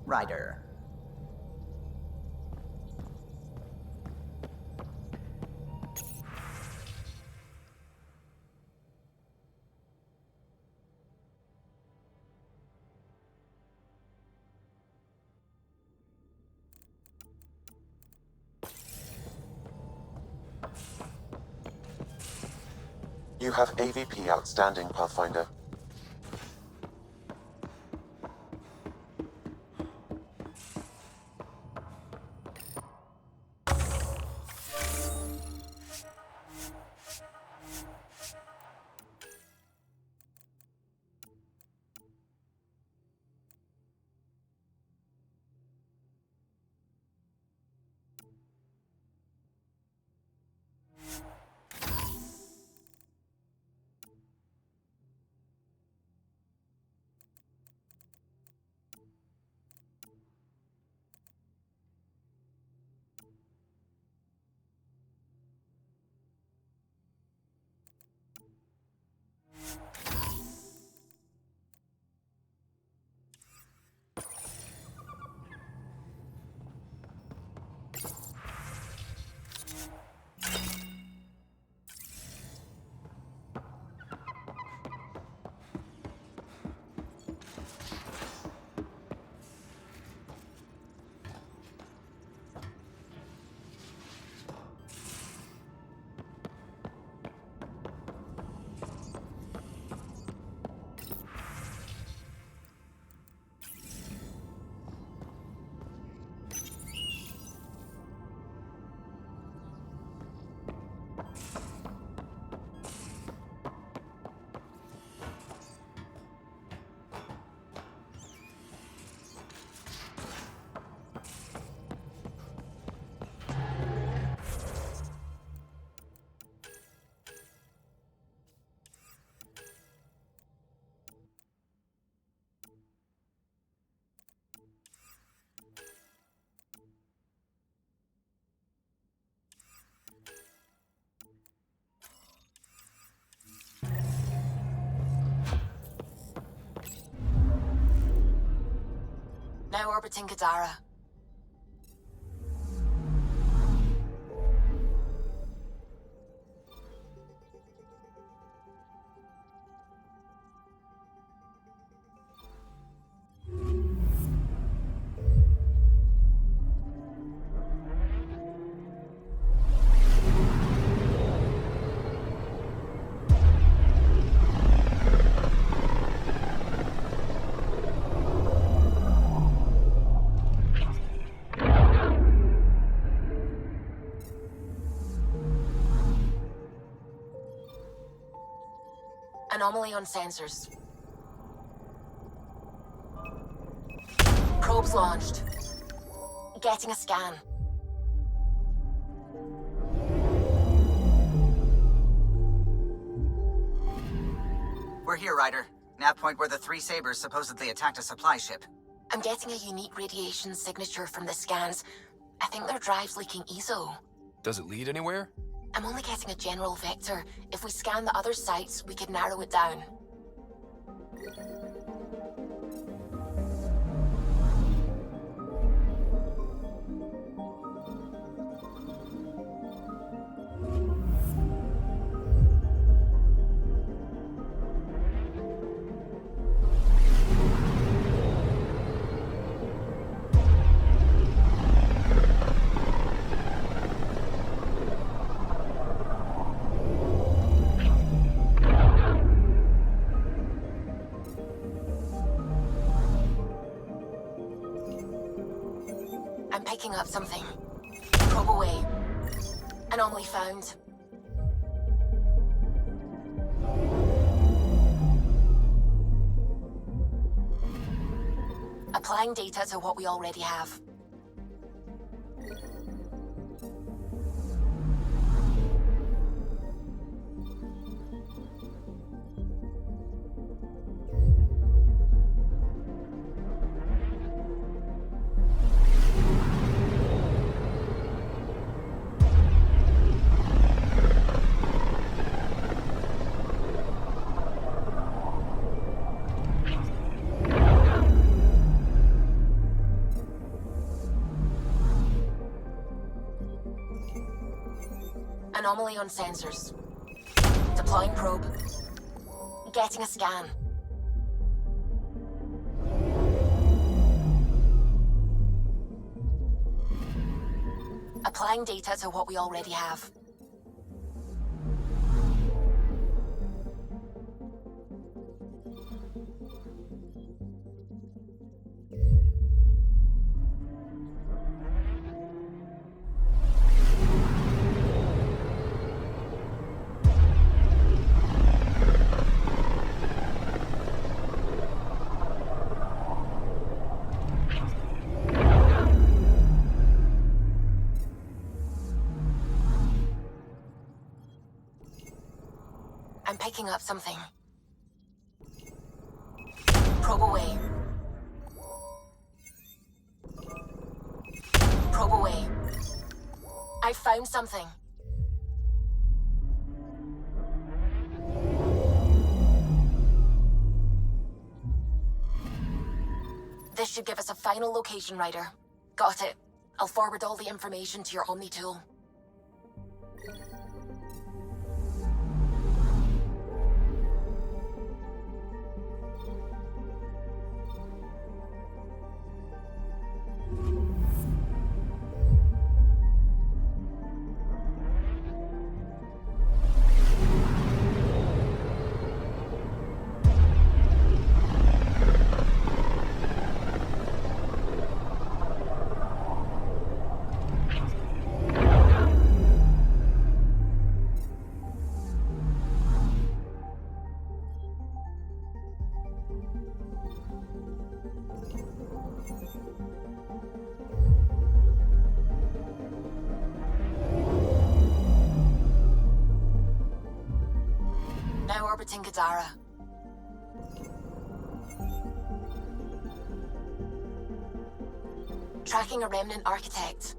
Ryder. You have AVP outstanding, Pathfinder. Now orbiting Kadara. Anomaly on sensors. Probes launched. Getting a scan. We're here, Ryder. Nav point where the three Sabers supposedly attacked a supply ship. I'm getting a unique radiation signature from the scans. I think their drive's leaking ESO. Does it lead anywhere? I'm only getting a general vector. If we scan the other sites, we could narrow it down. I'm picking up something. Probe away. Anomaly found. Applying data to what we already have. Anomaly on sensors. Deploying probe. Getting a scan. Applying data to what we already have. I'm picking up something. Probe away. Probe away. I found something. This should give us a final location, Ryder. Got it. I'll forward all the information to your Omni tool. Now orbiting Gadara. Tracking a remnant architect.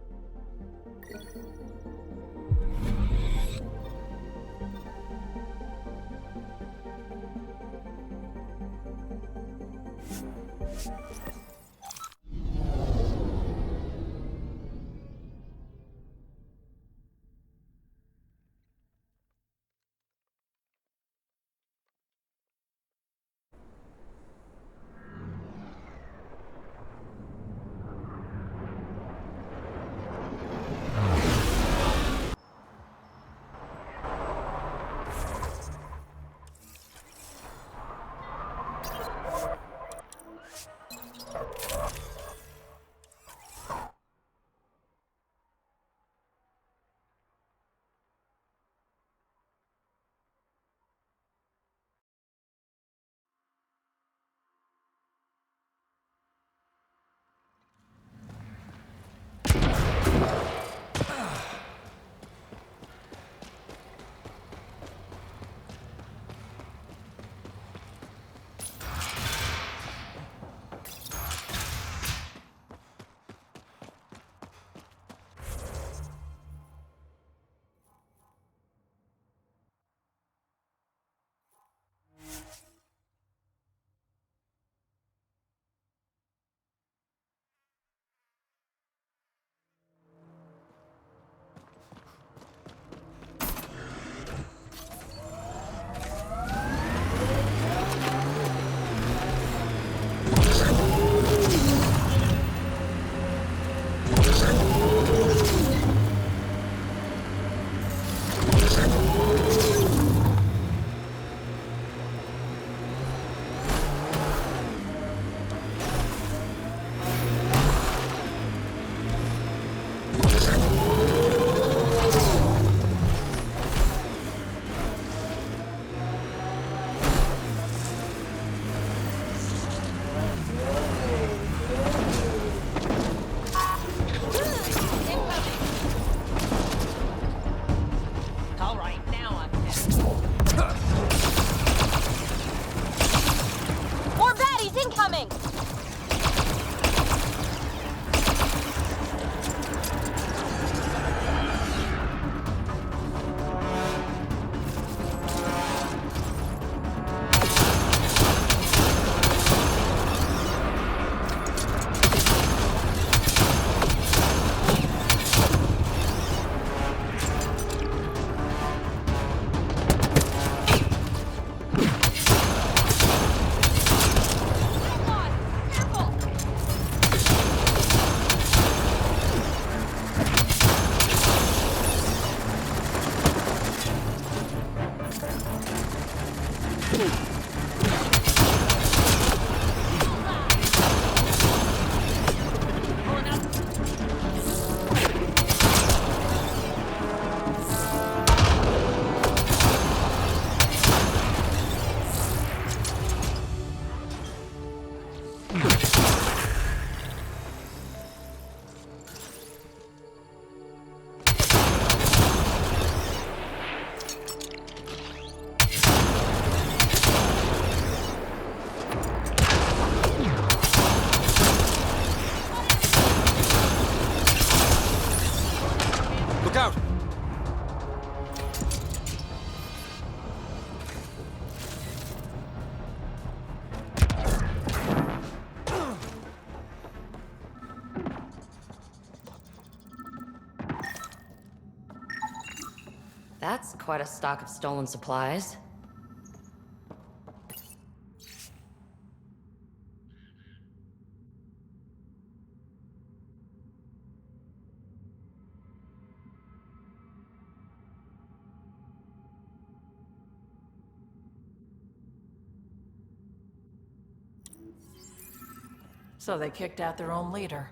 That's quite a stock of stolen supplies. So they kicked out their own leader.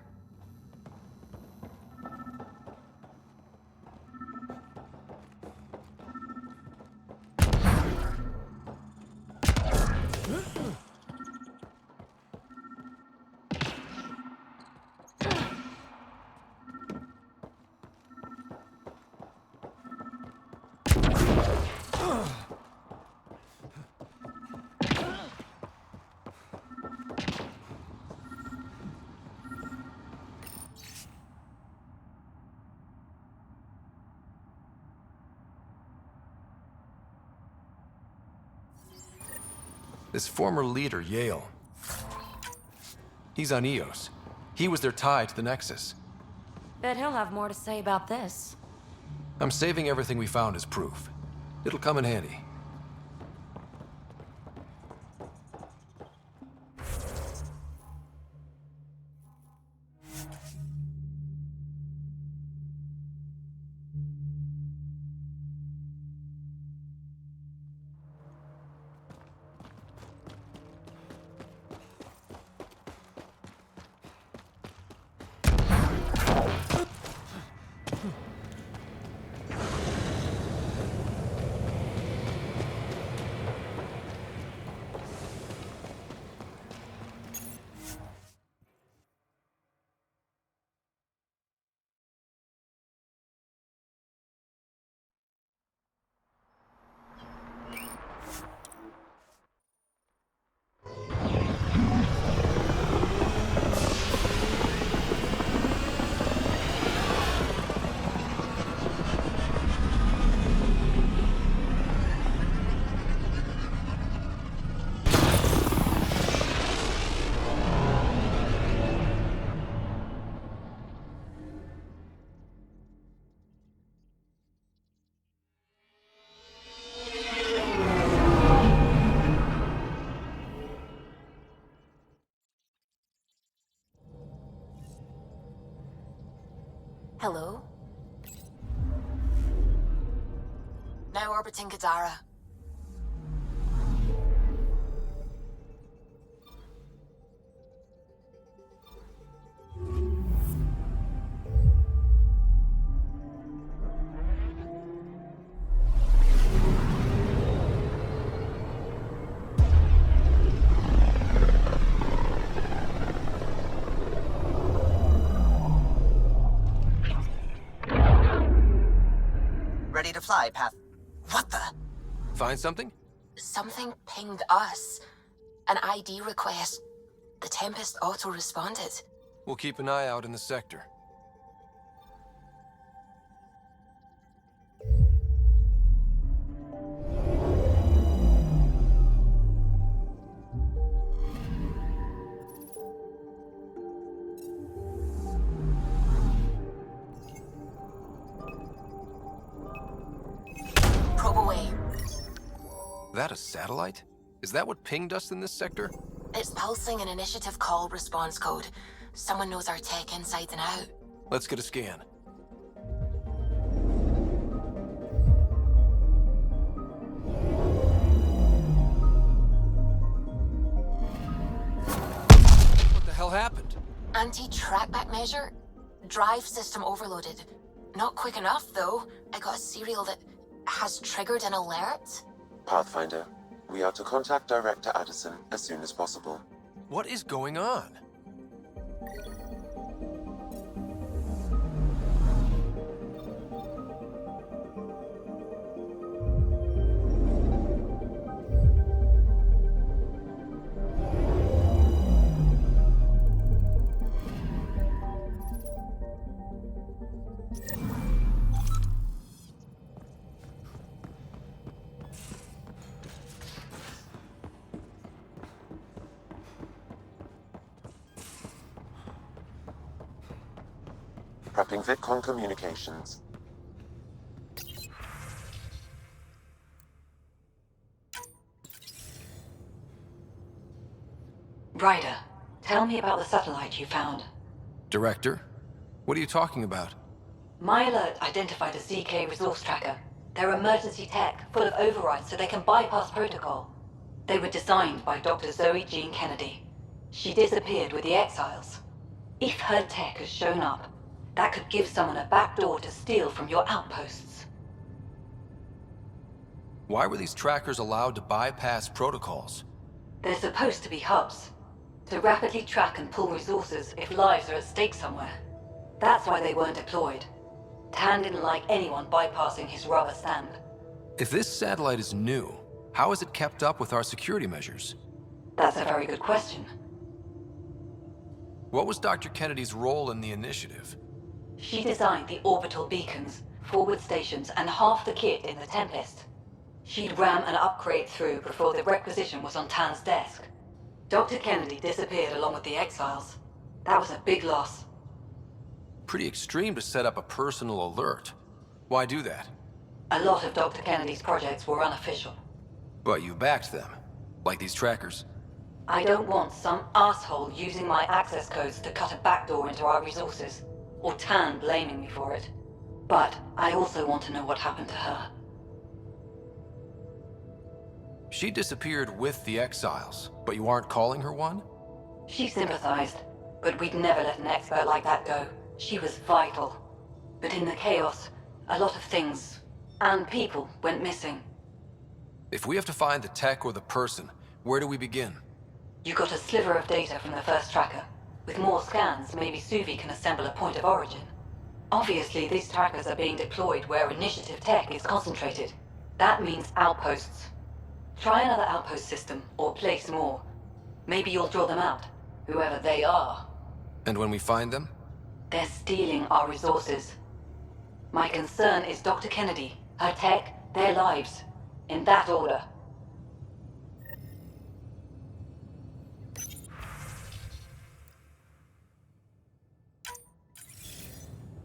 This former leader, Yale. He's on Eos. He was their tie to the Nexus. Bet he'll have more to say about this. I'm saving everything we found as proof. It'll come in handy. Hello? Now orbiting Gadara. Ready to fly, Path. What the? Find something? Something pinged us. An ID request. The Tempest auto-responded. We'll keep an eye out in the sector. Probe away. That a satellite? Is that what pinged us in this sector? It's pulsing an initiative call response code. Someone knows our tech inside and out. Let's get a scan. What the hell happened? Anti-trackback measure? Drive system overloaded. Not quick enough, though. I got a serial that has triggered an alert. Pathfinder, we are to contact Director Addison as soon as possible. What is going on? Prepping VidCon communications. Ryder, tell me about the satellite you found. Director? What are you talking about? My alert identified a ZK resource tracker. They're emergency tech, full of overrides so they can bypass protocol. They were designed by Dr. Zoe Jean Kennedy. She disappeared with the Exiles. If her tech has shown up, that could give someone a backdoor to steal from your outposts. Why were these trackers allowed to bypass protocols? They're supposed to be hubs, to rapidly track and pull resources if lives are at stake somewhere. That's why they weren't deployed. Tan didn't like anyone bypassing his rubber stamp. If this satellite is new, how is it kept up with our security measures? That's a very good question. What was Dr. Kennedy's role in the initiative? She designed the orbital beacons, forward stations, and half the kit in the Tempest. She'd ram an upgrade through before the requisition was on Tan's desk. Dr. Kennedy disappeared along with the Exiles. That was a big loss. Pretty extreme to set up a personal alert. Why do that? A lot of Dr. Kennedy's projects were unofficial. But you backed them, like these trackers. I don't want some asshole using my access codes to cut a backdoor into our resources, or Tan blaming me for it. But I also want to know what happened to her. She disappeared with the Exiles, but you aren't calling her one? She sympathized, but we'd never let an expert like that go. She was vital. But in the chaos, a lot of things, and people, went missing. If we have to find the tech or the person, where do we begin? You got a sliver of data from the first tracker. With more scans, maybe Suvi can assemble a point of origin. Obviously, these trackers are being deployed where initiative tech is concentrated. That means outposts. Try another outpost system, or place more. Maybe you'll draw them out, whoever they are. And when we find them? They're stealing our resources. My concern is Dr. Kennedy, her tech, their lives. In that order.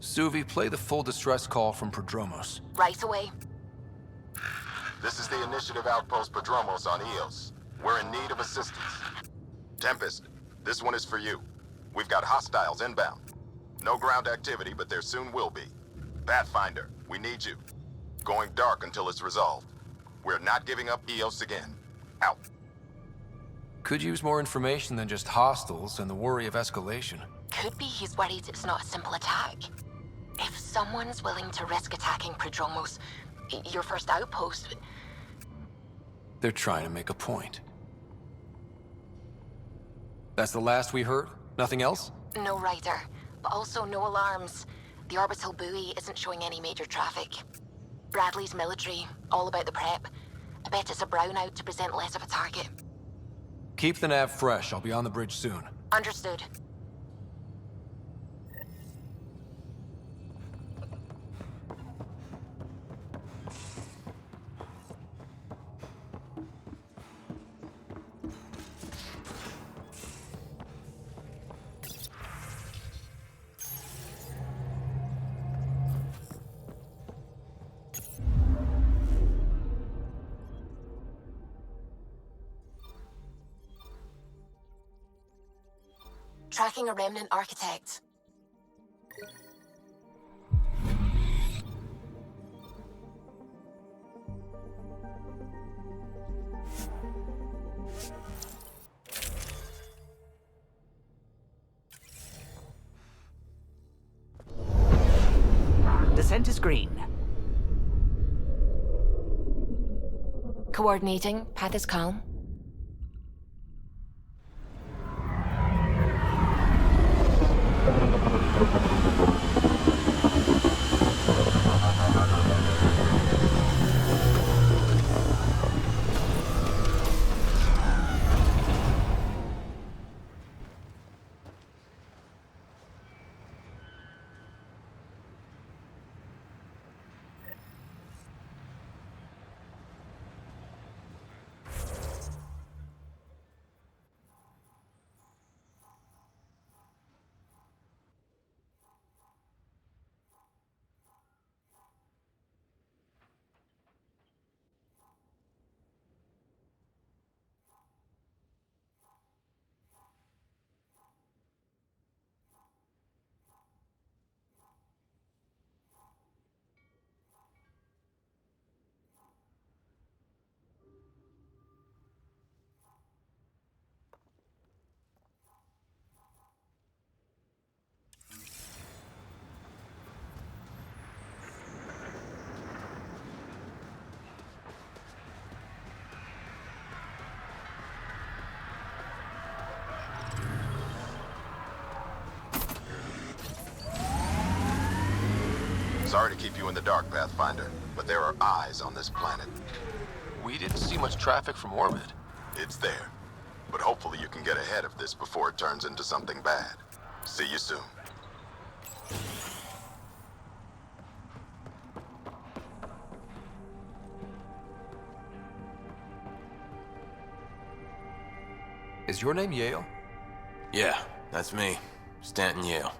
Suvi, play the full distress call from Prodromos. Right away. This is the Initiative Outpost Prodromos on Eos. We're in need of assistance. Tempest, this one is for you. We've got hostiles inbound. No ground activity, but there soon will be. Pathfinder, we need you. Going dark until it's resolved. We're not giving up Eos again. Out. Could use more information than just hostiles and the worry of escalation. Could be he's worried it's not a simple attack. If someone's willing to risk attacking Prodromos, your first outpost... They're trying to make a point. That's the last we heard? Nothing else? No rider, but also no alarms. The orbital buoy isn't showing any major traffic. Bradley's military, all about the prep. I bet it's a brownout to present less of a target. Keep the nav fresh. I'll be on the bridge soon. Understood. Tracking a remnant architect. Descent is green. Coordinating. Path is calm. Sorry to keep you in the dark, Pathfinder, but there are eyes on this planet. We didn't see much traffic from orbit. It's there. But hopefully you can get ahead of this before it turns into something bad. See you soon. Is your name Yale? Yeah, that's me. Stanton Yale.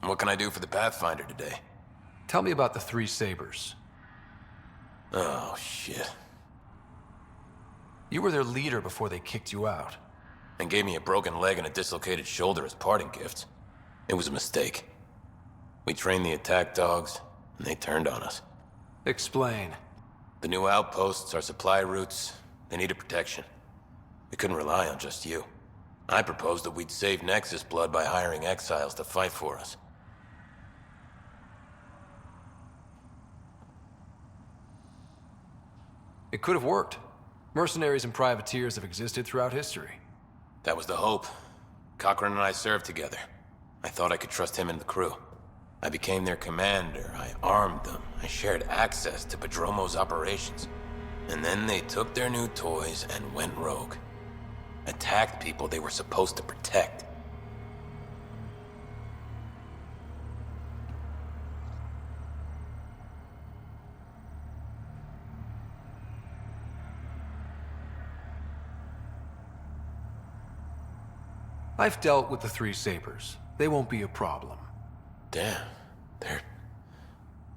What can I do for the Pathfinder today? Tell me about the Three Sabers. Oh, shit. You were their leader before they kicked you out. And gave me a broken leg and a dislocated shoulder as parting gifts. It was a mistake. We trained the attack dogs, and they turned on us. Explain. The new outposts, our supply routes, they needed protection. We couldn't rely on just you. I proposed that we'd save Nexus blood by hiring exiles to fight for us. It could have worked. Mercenaries and privateers have existed throughout history. That was the hope. Cochran and I served together. I thought I could trust him and the crew. I became their commander, I armed them, I shared access to Padromo's operations. And then they took their new toys and went rogue. Attacked people they were supposed to protect. I've dealt with the Three Sabers. They won't be a problem. Damn, they're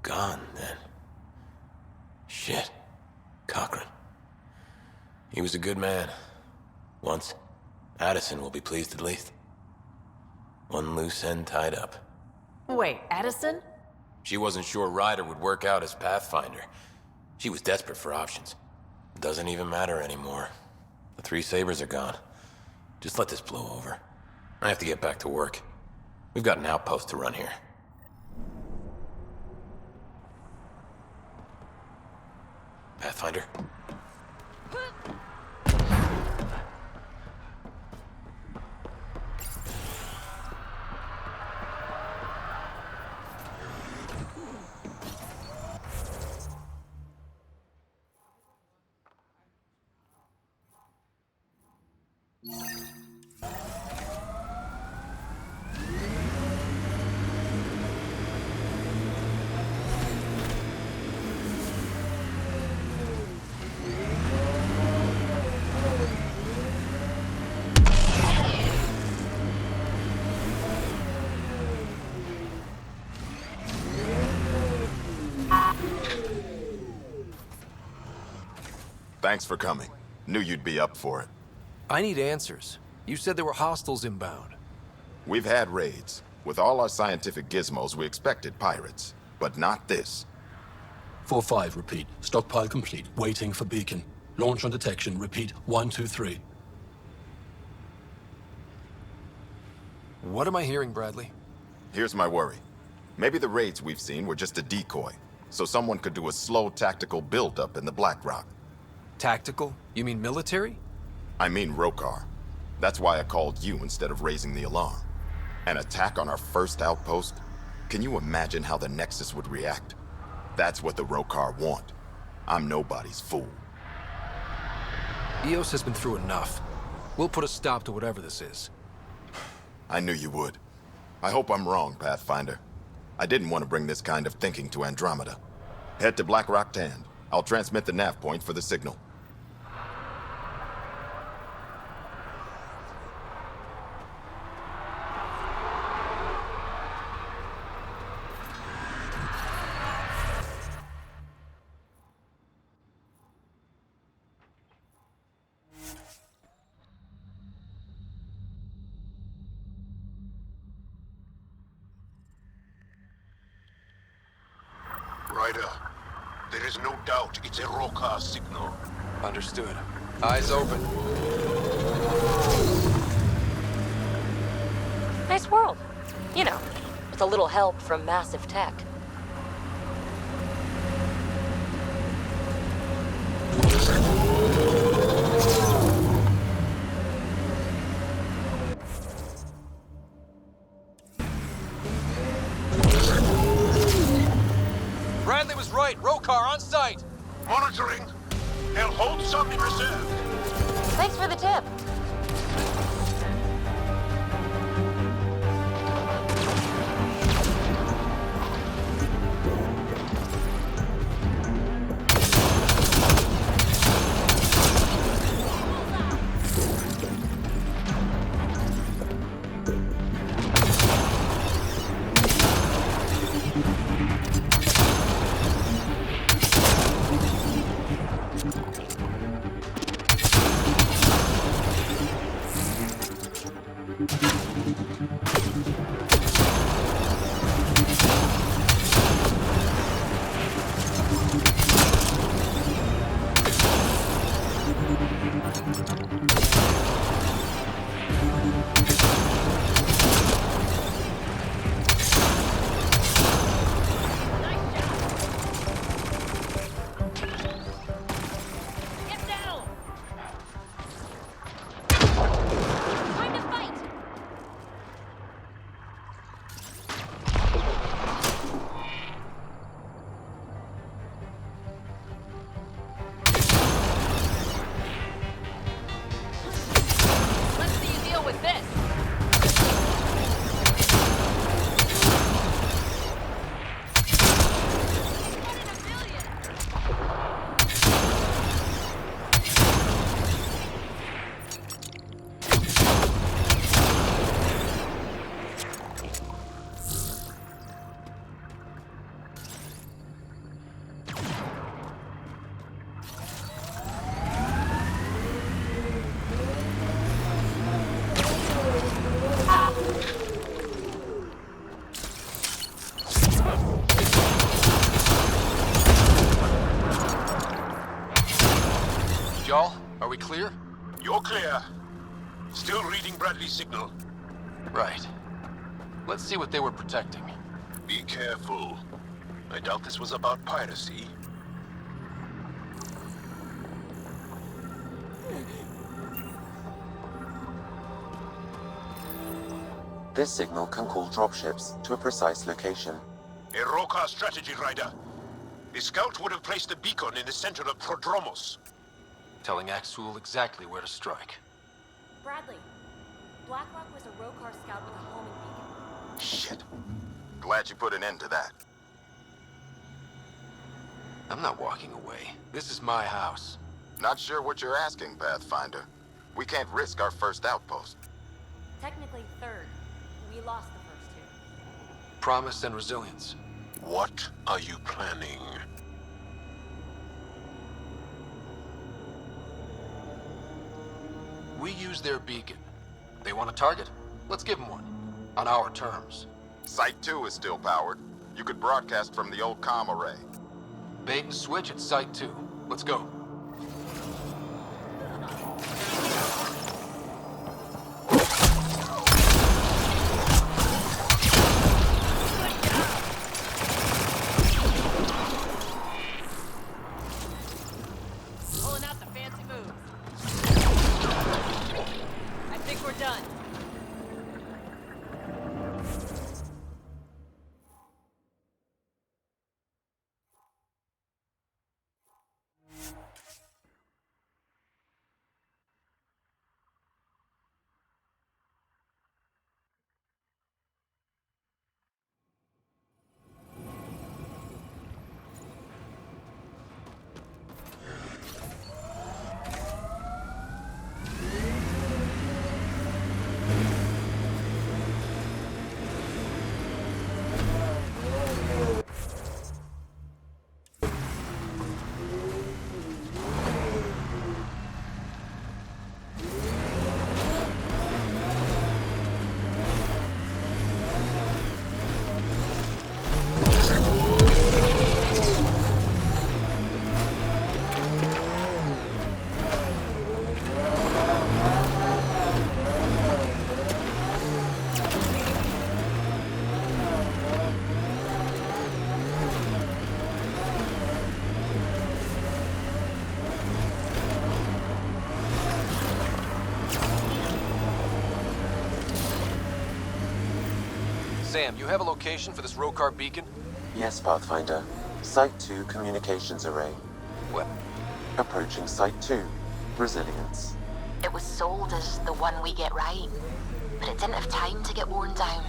gone then. Shit. Cochran. He was a good man. Once. Addison will be pleased at least. One loose end tied up. Wait, Addison? She wasn't sure Ryder would work out as Pathfinder. She was desperate for options. Doesn't even matter anymore. The Three Sabers are gone. Just let this blow over. I have to get back to work. We've got an outpost to run here. Pathfinder? Thanks for coming. Knew you'd be up for it. I need answers. You said there were hostiles inbound. We've had raids. With all our scientific gizmos, we expected pirates. But not this. 4-5, repeat. Stockpile complete. Waiting for beacon. Launch on detection. Repeat. 1-2-3. What am I hearing, Bradley? Here's my worry. Maybe the raids we've seen were just a decoy, so someone could do a slow tactical build-up in the Black Rock. Tactical? You mean military? I mean Rokar. That's why I called you instead of raising the alarm. An attack on our first outpost? Can you imagine how the Nexus would react? That's what the Rokar want. I'm nobody's fool. Eos has been through enough. We'll put a stop to whatever this is. I knew you would. I hope I'm wrong, Pathfinder. I didn't want to bring this kind of thinking to Andromeda. Head to Black Rock Tand. I'll transmit the nav point for the signal. Ryder, there is no doubt it's a Rokar signal. Understood. Eyes open. Nice world. You know, with a little help from massive tech. Bradley was right. Rokar on site. Monitoring. They'll hold some in reserve. Thanks for the tip. Y'all, are we clear? You're clear. Still reading Bradley's signal. Right. Let's see what they were protecting. Be careful. I doubt this was about piracy. This signal can call dropships to a precise location. A Rokar strategy rider. The scout would have placed the beacon in the center of Prodromos. Telling Axul exactly where to strike. Bradley, Blacklock was a Rokar scout with a homing beacon. Shit. Glad you put an end to that. I'm not walking away. This is my house. Not sure what you're asking, Pathfinder. We can't risk our first outpost. Technically third. We lost the first two. Promise and resilience. What are you planning? We use their beacon. They want a target? Let's give them one. On our terms. Site 2 is still powered. You could broadcast from the old comm array. Bait and switch at Site 2. Let's go. Pulling out the fancy moves. I think we're done. Sam, you have a location for this Rokar beacon? Yes, Pathfinder. Site 2 communications array. What? Approaching Site 2. Resilience. It was sold as the one we get right, but it didn't have time to get worn down.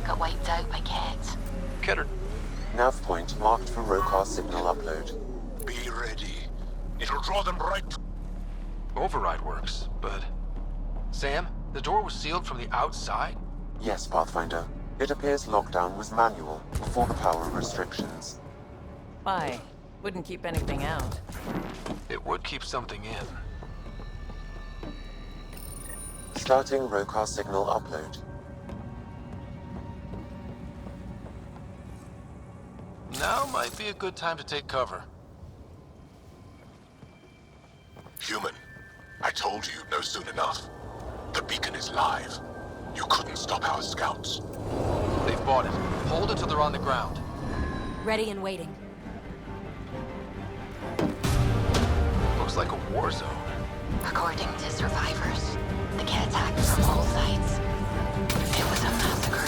Got wiped out by Ket. Ketter. Nav point marked for Rokar signal upload. Be ready. It'll draw them right. Override works, but... Sam, the door was sealed from the outside? Yes, Pathfinder. It appears lockdown was manual before the power restrictions. Why? Wouldn't keep anything out. It would keep something in. Starting Rokar signal upload. Now might be a good time to take cover. Human, I told you you'd know soon enough. The beacon is live. You couldn't stop our scouts. They've bought it. Hold it till they're on the ground. Ready and waiting. Looks like a war zone. According to survivors, the Ket attacked from all sides. It was a massacre.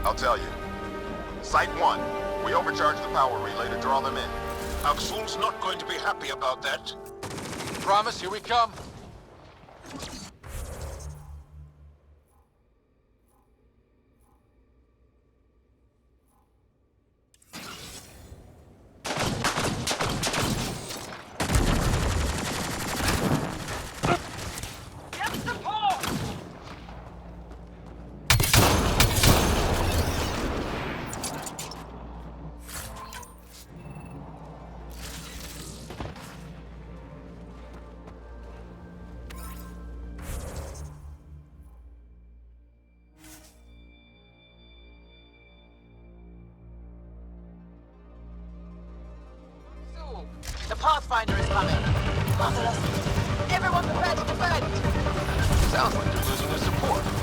I'll tell you. Site 1. We overcharged the power relay to draw them in. Aksul's not going to be happy about that. Promise, here we come. The Pathfinder is coming. Marvelous. Everyone prepare to defend. Sounds like they're losing their support.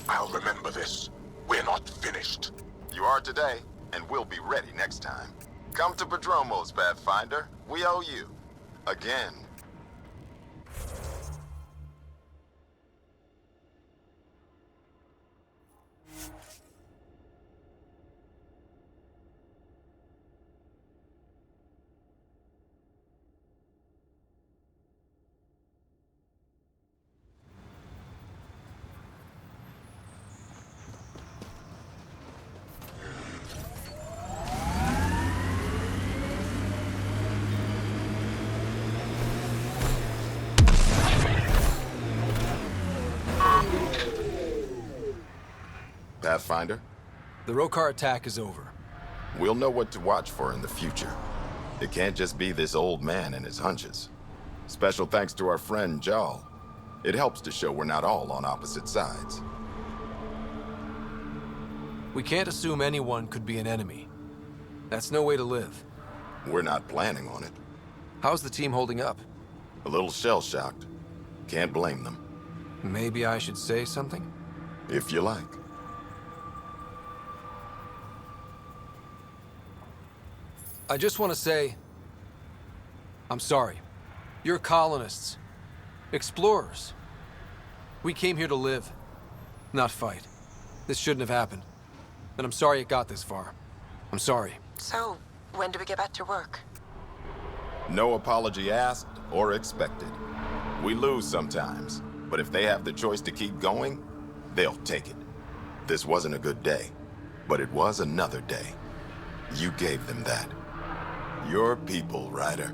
I'll remember this. We're not finished. You are today, and we'll be ready next time. Come to Prodromos, Pathfinder. We owe you. Again. Pathfinder? The Rokar attack is over. We'll know what to watch for in the future. It can't just be this old man and his hunches. Special thanks to our friend Jal. It helps to show we're not all on opposite sides. We can't assume anyone could be an enemy. That's no way to live. We're not planning on it. How's the team holding up? A little shell-shocked. Can't blame them. Maybe I should say something? If you like. I just want to say, I'm sorry. You're colonists. Explorers. We came here to live, not fight. This shouldn't have happened. And I'm sorry it got this far. I'm sorry. So, when do we get back to work? No apology asked or expected. We lose sometimes, but if they have the choice to keep going, they'll take it. This wasn't a good day, but it was another day. You gave them that. Your people, Ryder.